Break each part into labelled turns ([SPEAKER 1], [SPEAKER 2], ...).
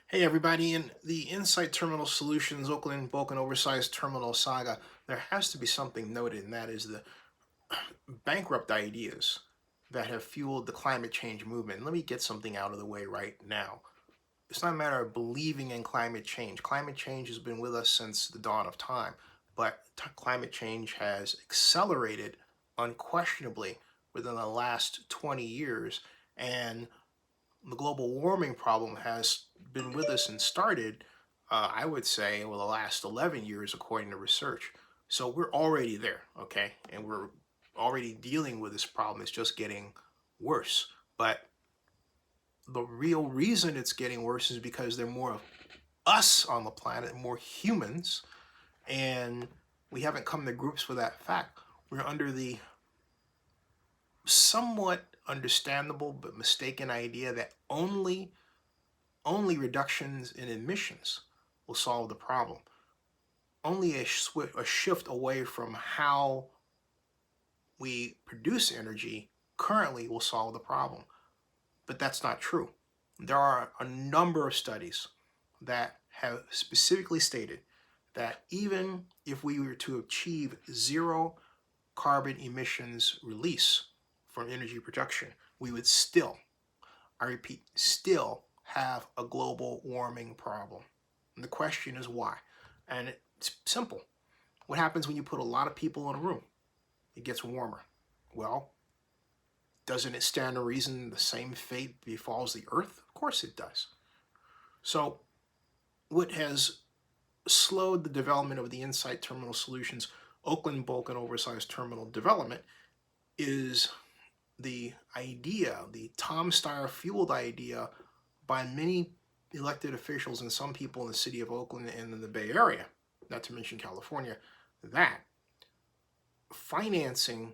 [SPEAKER 1] Hey everybody, in the Insight Terminal Solutions Oakland bulk and oversized terminal saga, there has to be something noted, and that is the bankrupt ideas that have fueled the climate change movement. Let me get something out of the way right now. It's not a matter of believing in climate change. Climate change has been with us since the dawn of time, but climate change has accelerated unquestionably within the last 20 years, and the global warming problem has been with us and started, I would say, over the last 11 years, according to research. So we're already there, okay? And we're already dealing with this problem. It's just getting worse. But the real reason it's getting worse is because there are more of us on the planet, more humans, and we haven't come to grips with that fact. We're under the somewhat understandable but mistaken idea that only reductions in emissions will solve the problem. Only a shift away from how we produce energy currently will solve the problem. But that's not true. There are a number of studies that have specifically stated that even if we were to achieve zero carbon emissions release from energy production, we would still, I repeat, still have a global warming problem. And the question is why? And it's simple. What happens when you put a lot of people in a room? It gets warmer. Well, doesn't it stand to reason the same fate befalls the Earth? Of course it does. So, what has slowed the development of the Insight Terminal Solutions Oakland bulk and oversized terminal development is the idea, the Tom Steyer fueled idea by many elected officials and some people in the city of Oakland and in the Bay Area, not to mention California, that financing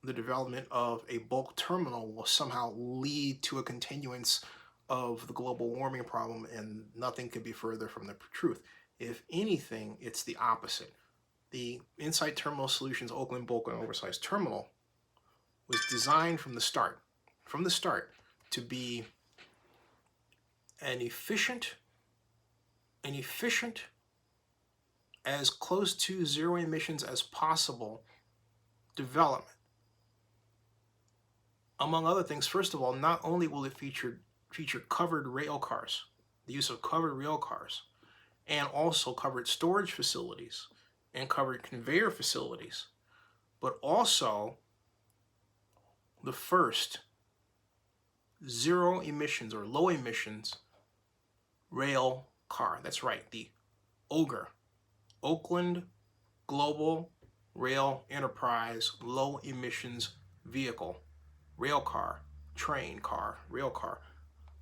[SPEAKER 1] the development of a bulk terminal will somehow lead to a continuance of the global warming problem, and nothing could be further from the truth. If anything, it's the opposite. The Insight Terminal Solutions Oakland bulk and oversized terminal was designed from the start, to be an efficient, an efficient, as close to zero emissions as possible development. Among other things, first of all, not only will it feature covered rail cars, the use of covered rail cars, and also covered storage facilities and covered conveyor facilities, but also the first zero emissions or low emissions rail car. That's right, the OGRE, Oakland Global Rail Enterprise Low Emissions Vehicle, rail car, rail car,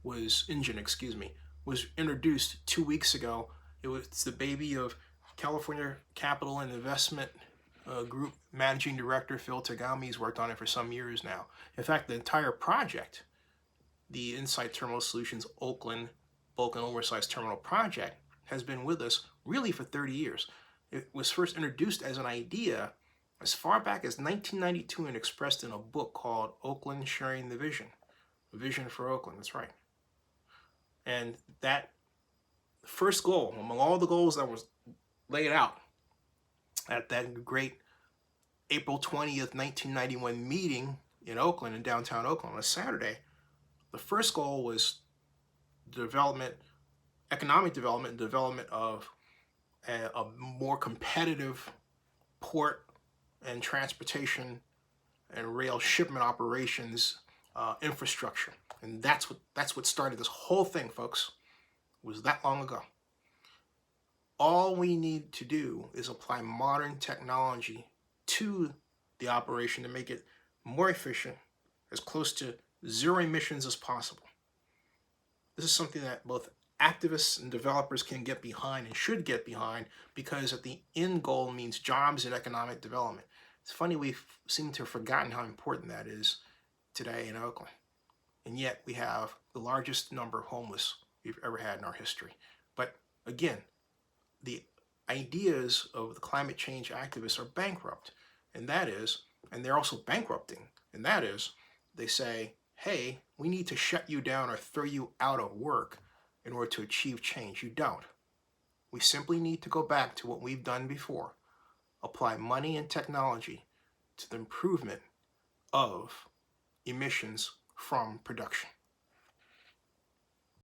[SPEAKER 1] was introduced 2 weeks ago. It's the baby of California Capital and Investment Group Managing Director Phil Tagami's worked on it for some years now. In fact, the entire project, the Insight Terminal Solutions Oakland bulk and oversized terminal project, has been with us really for 30 years. It was first introduced as an idea as far back as 1992 and expressed in a book called Oakland Sharing the Vision. A Vision for Oakland, that's right. And that first goal, among all the goals that was laid out at that great April 20th, 1991 meeting in Oakland, in downtown Oakland on a Saturday, the first goal was development, economic development, and development of a more competitive port and transportation and rail shipment operations infrastructure. And that's what started this whole thing, folks. It was that long ago. All we need to do is apply modern technology to the operation to make it more efficient, as close to zero emissions as possible. This is something that both activists and developers can get behind and should get behind, because at the end goal means jobs and economic development. It's funny, we seem to have forgotten how important that is today in Oakland. And yet we have the largest number of homeless we've ever had in our history. But again, the ideas of the climate change activists are bankrupt. And they're also bankrupting. And that is, they say, hey, we need to shut you down or throw you out of work in order to achieve change. You don't. We simply need to go back to what we've done before. Apply money and technology to the improvement of emissions from production.